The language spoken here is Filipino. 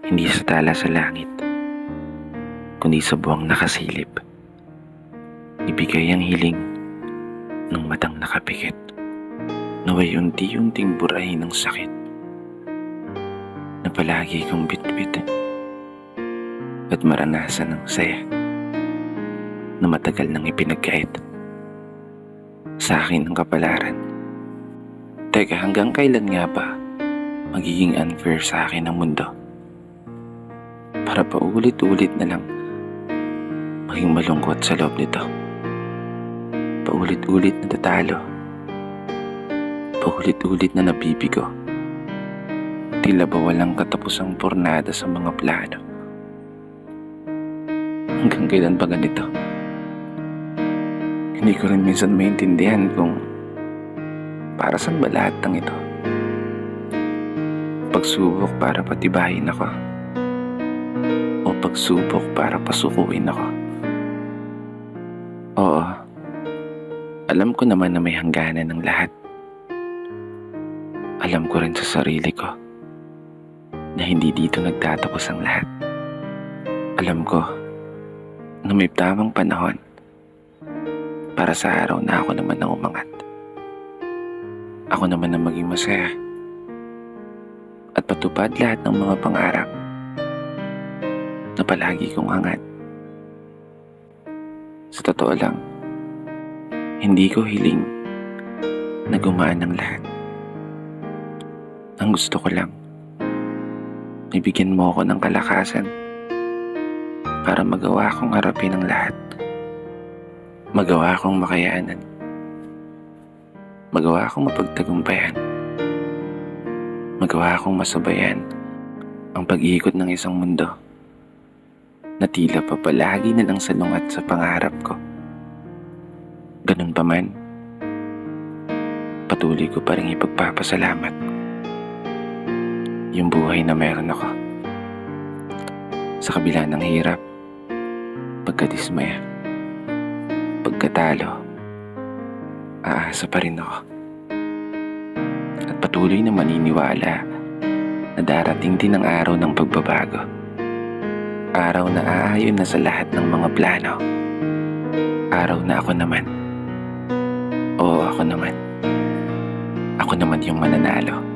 Hindi sa tala sa langit, kundi sa buwang nakasilip. Ibigay ang hiling ng matang nakapikit, naway unti-unting burahin ng sakit na palagi kong bitbit at maranasan ng saya na matagal nang ipinagkait sa akin ang kapalaran. Teka, hanggang kailan nga ba magiging unfair sa akin ang mundo? Para paulit-ulit na lang maging malungkot sa loob nito. Paulit-ulit na tatalo. Paulit-ulit na nabibigo. Tila ba walang katapusang pornada sa mga plano? Hanggang kailan ba ganito? Hindi ko rin minsan maintindihan kung para saan ba lahat ng ito. Pagsubok para patibayin ako, o pagsubok para pasukuin ako. Oo, alam ko naman na may hangganan ng lahat. Alam ko rin sa sarili ko na hindi dito nagtatapos ang lahat. Alam ko na may tamang panahon para sa araw na ako naman ang umangat. Ako naman ang maging masaya at patupad lahat ng mga pangarap na palagi kong hangat. Sa totoo lang, hindi ko hiling na gumaan ang lahat. Ang gusto ko lang, ibigyan mo ako ng kalakasan para magawa kong harapin ang lahat. Magawa kong makayanan. Magawa kong mapagtagumpayan. Magawa kong masabayan ang pag-ikot ng isang mundo na tila pa palagi na lang salungat sa pangarap ko. Ganun pa man, patuloy ko pa rin ipagpapasalamat yung buhay na meron ako. Sa kabila ng hirap, pagkadismaya, pagkatalo, aasa pa rin ako. At patuloy na maniniwala na darating din ang araw ng pagbabago. Araw na aayon na sa lahat ng mga plano. Araw na ako naman. Oo, ako naman. Ako naman yung mananalo.